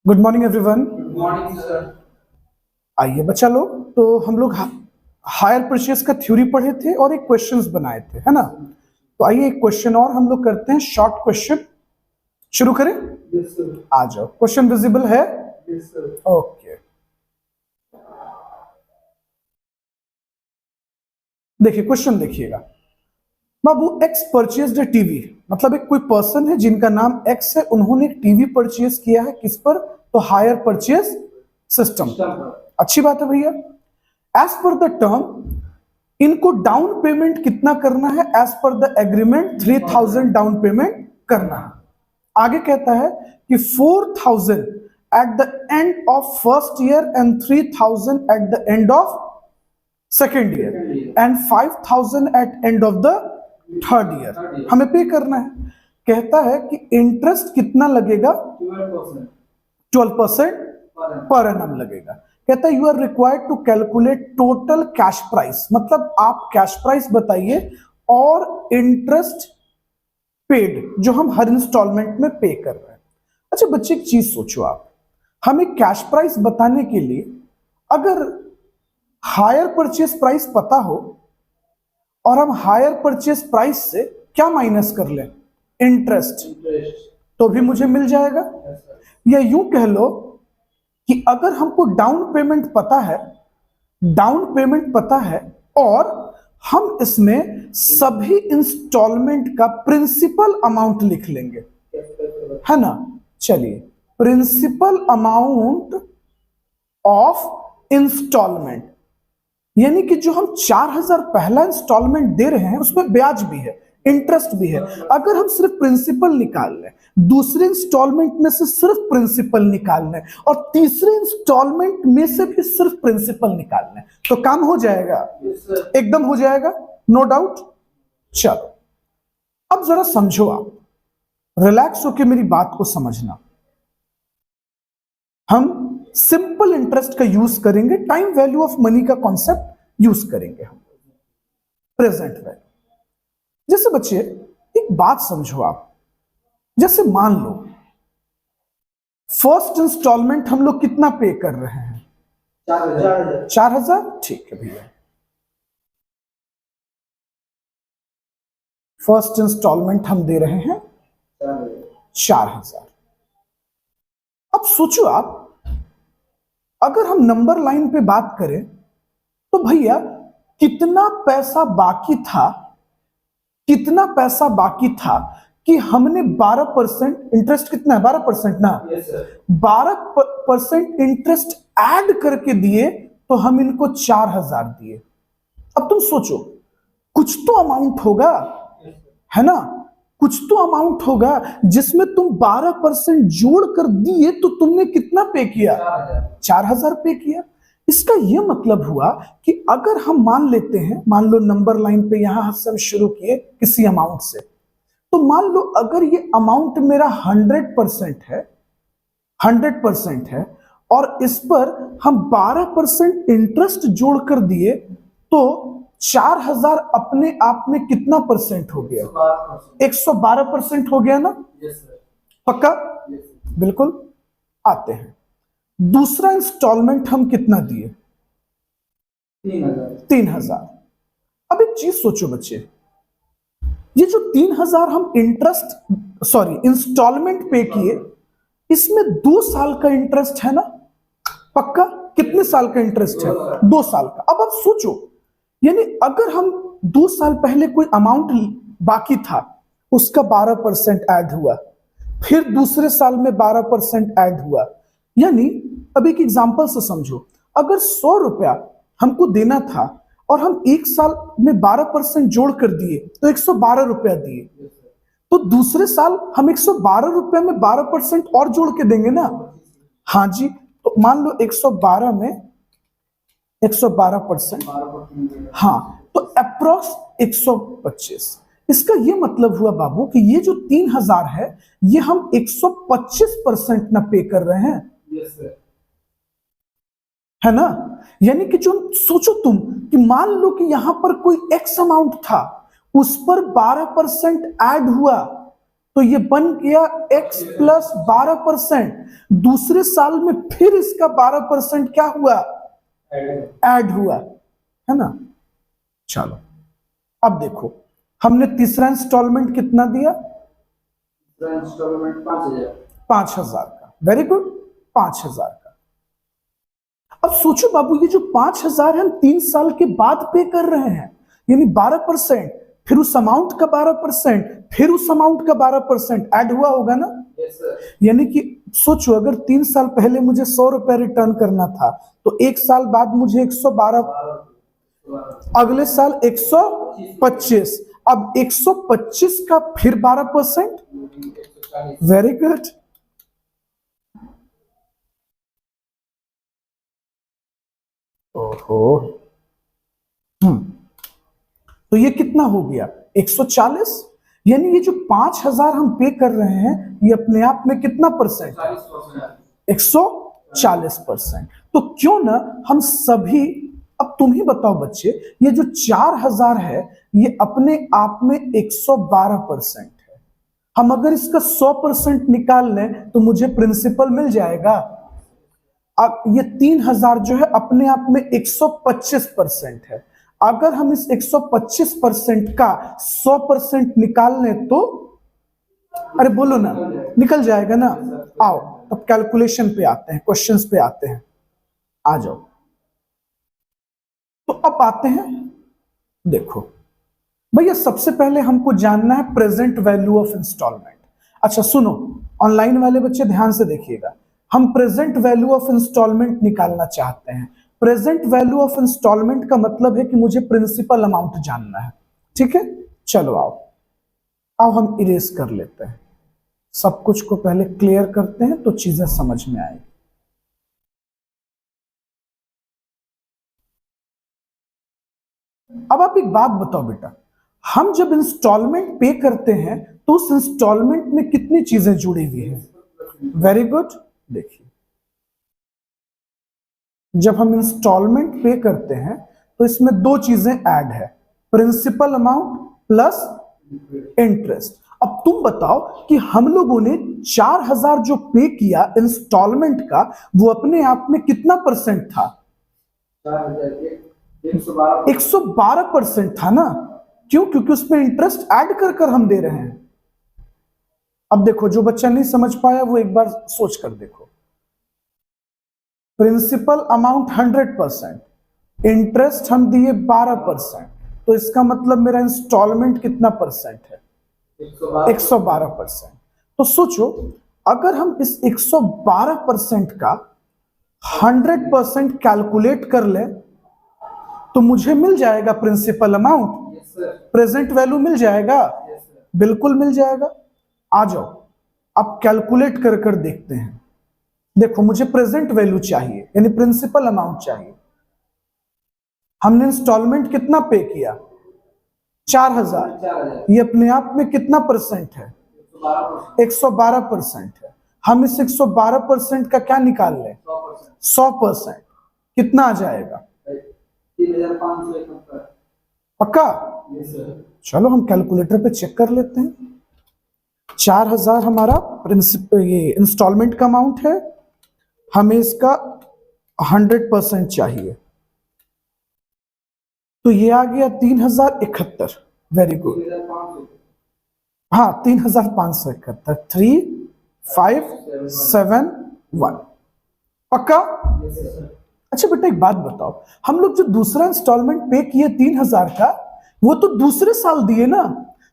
Good morning everyone. Good morning sir. आइए बच्चा लोग, तो हम लोग हायर परचेज का थ्योरी पढ़े थे और एक क्वेश्चंस बनाए थे, है ना। तो आइए एक क्वेश्चन और हम लोग करते हैं, शॉर्ट क्वेश्चन शुरू करें। Yes sir. आ जाओ, क्वेश्चन विजिबल है? Yes sir. ओके, देखिए क्वेश्चन देखिएगा। बाबू एक्स परचेज्ड टीवी, मतलब एक कोई पर्सन है जिनका नाम एक्स है, उन्होंने एक टीवी परचेज किया है, किस पर? तो हायर परचेज सिस्टम। अच्छी बात है भैया। एज पर द टर्म इनको डाउन पेमेंट कितना करना है? As per the agreement 3000 down payment करना है। आगे कहता है कि 4000 at the end of first year and 3000 at the end of second year and 5000 at end of the third year हमें पे करना है। कहता है कि इंटरेस्ट कितना लगेगा? 12% पर एनम लगेगा। कहता है you are required to calculate total cash price, मतलब आप कैश प्राइस बताइए और इंटरेस्ट पेड जो हम हर इंस्टॉलमेंट में पे कर रहे हैं। अच्छा बच्चे एक चीज सोचो, आप हमें कैश प्राइस बताने के लिए अगर हायर परचेज प्राइस पता हो और हम हायर परचेज प्राइस से क्या माइनस कर लें? इंटरेस्ट, तो भी मुझे मिल जाएगा। या यूं कह लो कि अगर हमको डाउन पेमेंट पता है और हम इसमें सभी इंस्टॉलमेंट का प्रिंसिपल अमाउंट लिख लेंगे, है ना। चलिए, प्रिंसिपल अमाउंट ऑफ इंस्टॉलमेंट, यानी कि जो हम 4000 पहला इंस्टॉलमेंट दे रहे हैं उसमें ब्याज भी है, इंटरेस्ट भी है। अगर हम सिर्फ प्रिंसिपल निकाल लें, दूसरे इंस्टॉलमेंट में से सिर्फ प्रिंसिपल निकाल लें और तीसरे इंस्टॉलमेंट में से भी सिर्फ प्रिंसिपल निकाल लें, तो काम हो जाएगा, एकदम हो जाएगा, नो डाउट। चलो अब जरा समझो, आप रिलैक्स होकर मेरी बात को समझना। हम सिंपल इंटरेस्ट का यूज करेंगे, टाइम वैल्यू ऑफ मनी का कॉन्सेप्ट यूज करेंगे हम, प्रेजेंट वैल्यू। जैसे बच्चे एक बात समझो आप, जैसे मान लो फर्स्ट इंस्टॉलमेंट हम लोग कितना पे कर रहे हैं? 4000। ठीक है भैया, फर्स्ट इंस्टॉलमेंट हम दे रहे हैं 4000। अब सोचो आप, अगर हम नंबर लाइन पे बात करें तो भैया कितना पैसा बाकी था कि हमने 12% इंटरेस्ट, कितना है? 12% ना। 12% इंटरेस्ट ऐड करके दिए तो हम इनको 4000 दिए। अब तुम सोचो, कुछ तो अमाउंट होगा, है ना, कुछ तो अमाउंट होगा जिसमें तुम 12% जोड़ कर दिए तो तुमने कितना पे किया? 4000 पे किया। इसका यह मतलब हुआ कि अगर हम मान लेते हैं, मान लो नंबर लाइन पे यहां से हम शुरू किए किसी अमाउंट से, तो मान लो अगर ये अमाउंट मेरा 100% है और इस पर हम 12% इंटरेस्ट जोड़ कर दिए तो 4000 अपने आप में कितना परसेंट हो गया? 112% हो गया ना। पक्का? बिल्कुल। आते हैं, दूसरा इंस्टॉलमेंट हम कितना दिए? 3000। अब एक चीज सोचो बच्चे, ये जो 3000 हम इंस्टॉलमेंट पे किए, इसमें 2 साल का इंटरेस्ट है ना। पक्का? कितने साल का इंटरेस्ट है? 2 साल का। अब आप सोचो, यानी अगर हम 2 साल पहले कोई अमाउंट बाकी था, उसका 12% ऐड हुआ, फिर दूसरे साल में 12% ऐड हुआ, यानी अब एक एग्जांपल से समझो, अगर 100 रुपया हमको देना था और हम एक साल में 12% जोड़ कर दिए तो 112 रुपया दिए, तो दूसरे साल हम 112 रुपया में 12% और जोड़ के देंगे ना। हाँ जी, तो मान लो 112 में 112%, हाँ, तो अप्रोक्स 125। इसका यह मतलब हुआ बाबू कि ये जो 3000 है ये हम 125% ना पे कर रहे हैं। है ना। यानी कि जो सोचो तुम कि मान लो कि यहां पर कोई एक्स अमाउंट था, उस पर 12% ऐड हुआ तो ये बन गया x प्लस 12%। दूसरे साल में फिर इसका 12% क्या हुआ, ऐड हुआ, है ना। चलो अब देखो, हमने तीसरा इंस्टॉलमेंट कितना दिया, इंस्टॉलमेंट 5000। 5000 का, वेरी गुड, 5000 का। अब सोचो बाबू, ये जो 5000 हम 3 साल के बाद पे कर रहे हैं, यानी 12%, फिर उस अमाउंट का 12%, फिर उस अमाउंट का 12% ऐड हुआ होगा ना। Yes sir. यानी कि सोचो, अगर 3 साल पहले मुझे 100 रुपए रिटर्न करना था, तो 1 साल बाद मुझे 112, अगले साल 125, अब 125 का फिर 12%, वेरी गुड। ओहो, तो ये कितना हो गया, 140। यानी ये जो 5000 हम पे कर रहे हैं, ये अपने आप में कितना परसेंट है, 140%। तो क्यों ना हम सभी, अब तुम ही बताओ बच्चे, ये जो 4000 है, ये अपने आप में 112% है। हम अगर इसका 100% निकाल लें तो मुझे प्रिंसिपल मिल जाएगा। अब ये 3000 जो है अपने आप में 125% है। अगर हम इस 125% का 100% निकाल लें तो, अरे बोलो ना, निकल जाएगा ना। आओ अब कैलकुलेशन पे आते हैं, क्वेश्चंस पे आते हैं, आ जाओ। तो अब आते हैं, देखो भैया, सबसे पहले हमको जानना है प्रेजेंट वैल्यू ऑफ इंस्टॉलमेंट। अच्छा सुनो, ऑनलाइन वाले बच्चे ध्यान से देखिएगा, हम प्रेजेंट वैल्यू ऑफ इंस्टॉलमेंट निकालना चाहते हैं। प्रेजेंट वैल्यू ऑफ इंस्टॉलमेंट का मतलब है कि मुझे प्रिंसिपल अमाउंट जानना है, ठीक है। चलो आओ, अब हम इरेज कर लेते हैं, सब कुछ को पहले क्लियर करते हैं तो चीजें समझ में आएगी। अब आप एक बात बताओ बेटा, हम जब इंस्टॉलमेंट पे करते हैं तो उस इंस्टॉलमेंट में कितनी चीजें जुड़ी हुई हैं, वेरी गुड। देखिए, जब हम इंस्टॉलमेंट पे करते हैं तो इसमें 2 चीजें ऐड है, प्रिंसिपल अमाउंट प्लस इंटरेस्ट। अब तुम बताओ कि हम लोगों ने 4000 जो पे किया इंस्टॉलमेंट का, वो अपने आप में कितना परसेंट था, 112% था ना। क्यों, क्योंकि उसमें इंटरेस्ट ऐड कर हम दे रहे हैं। अब देखो, जो बच्चा नहीं समझ पाया वो एक बार सोच कर देखो, प्रिंसिपल अमाउंट 100%, इंटरेस्ट हम दिए 12%, तो इसका मतलब मेरा इंस्टॉलमेंट कितना परसेंट है, 112%। तो सोचो, अगर हम इस 112% का 100% कैलकुलेट कर ले तो मुझे मिल जाएगा प्रिंसिपल अमाउंट, प्रेजेंट वैल्यू मिल जाएगा, बिल्कुल मिल जाएगा। आ जाओ अब कैलकुलेट कर देखते हैं। देखो, मुझे प्रेजेंट वैल्यू चाहिए, यानी प्रिंसिपल अमाउंट चाहिए। हमने इंस्टॉलमेंट कितना पे किया, 4000, ये अपने आप में कितना परसेंट है, 112% है। हम इस 112% का क्या निकाल लें, 100%, कितना आ जाएगा, 3571। पक्का। Yes sir. चलो हम कैलकुलेटर पे चेक कर लेते हैं। 4000 हमारा प्रिंसिपल, ये इंस्टॉलमेंट का अमाउंट है, हमें इसका 100% चाहिए, तो ये आ गया 3071, वेरी गुड। हाँ, 3571, 3571, पक्का। अच्छा बेटा, एक बात बताओ, हम लोग जो दूसरा इंस्टॉलमेंट पे किए 3000 का, वो तो दूसरे साल दिए ना,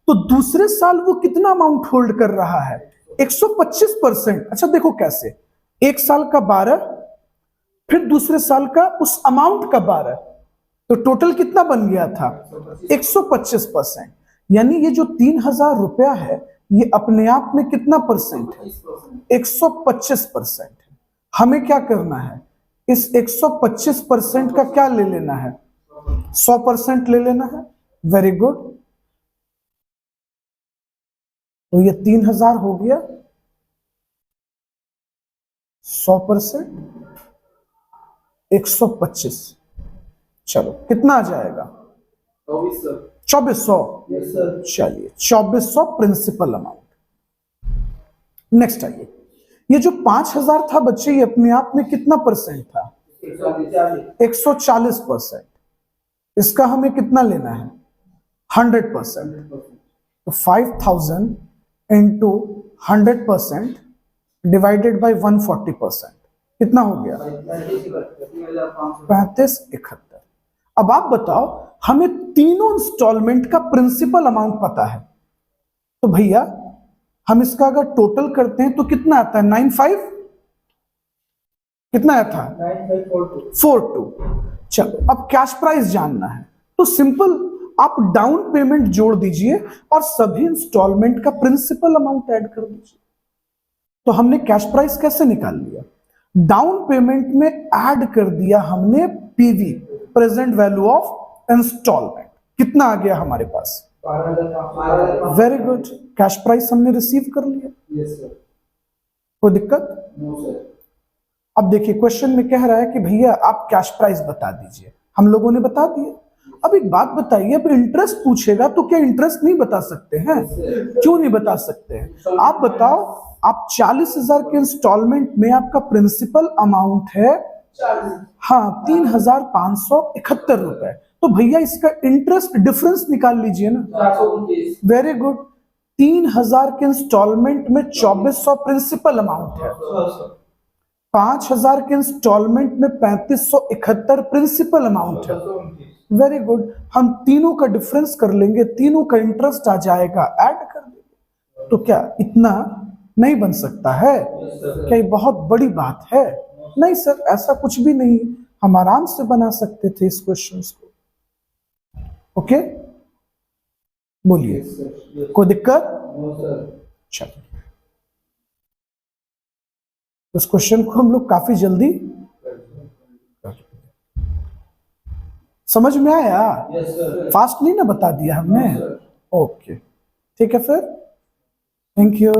तो दूसरे साल वो कितना अमाउंट होल्ड कर रहा है, 125%। अच्छा देखो कैसे, एक साल का 12, फिर दूसरे साल का उस अमाउंट का 12, तो टोटल कितना बन गया था, 125%। यानी ये जो 3000 रुपया है, ये अपने आप में कितना परसेंट है, 125% है। हमें क्या करना है, इस 125% का क्या ले लेना है, 100% ले लेना है, वेरी गुड। तो ये 3000 हो गया, 100%, 125, चलो कितना आ जाएगा, 2400। चलिए 2400 प्रिंसिपल अमाउंट। नेक्स्ट आइए, ये जो 5,000 था बच्चे, ये अपने आप में कितना परसेंट था? 140%। इसका हमें कितना लेना है? 100%। तो 5,000 इंटू 100% डिवाइडेड बाई 140%, कितना हो गया? 3571। अब आप बताओ, हमें तीनों इंस्टॉलमेंट का प्रिंसिपल अमाउंट पता है, तो भैया हम इसका अगर टोटल करते हैं तो कितना आता है? 95, कितना आया था? 9542। चलो अब कैश प्राइस जानना है, तो सिंपल आप डाउन पेमेंट जोड़ दीजिए और सभी इंस्टॉलमेंट का प्रिंसिपल अमाउंट ऐड कर दीजिए। तो हमने कैश प्राइस कैसे निकाल लिया? डाउन पेमेंट में ऐड कर दिया हमने PV, present value of instalment. कितना आ गया हमारे पास? 12,000। वेरी गुड, कैश प्राइस हमने रिसीव कर लिया। Yes sir. कोई दिक्कत? No sir. अब देखिए क्वेश्चन में कह रहा है कि भैया आप कैश प्राइस बता दीजिए, हम लोगों ने बता दिया। अब एक बात बताइए, अब इंटरेस्ट पूछेगा तो क्या इंटरेस्ट नहीं बता सकते हैं? क्यों नहीं बता सकते हैं? आप बताओ, आप 40,000 के इंस्टॉलमेंट में आपका प्रिंसिपल अमाउंट है 3,571 रुपए, तो भैया इसका इंटरेस्ट डिफरेंस निकाल लीजिए ना। 429। वेरी गुड, 3,000 के इंस्टॉलमेंट में 2400 प्रिंसिपल अमाउंट है, 5,000 के इंस्टॉलमेंट में 3571 प्रिंसिपल अमाउंट है। वेरी गुड, हम तीनों का डिफरेंस कर लेंगे, तीनों का इंटरेस्ट आ जाएगा, ऐड कर देंगे। तो क्या इतना नहीं बन सकता है? क्या ये बहुत बड़ी बात है? नहीं सर, ऐसा कुछ भी नहीं, हम आराम से बना सकते थे इस क्वेश्चन को। ओके, बोलिए, कोई दिक्कत? No sir. चलो, इस क्वेश्चन को हम लोग काफी जल्दी समझ में आया। Yes sir. फास्ट नहीं ना बता दिया हमने? No sir. ओके, ठीक है फिर, थैंक यू।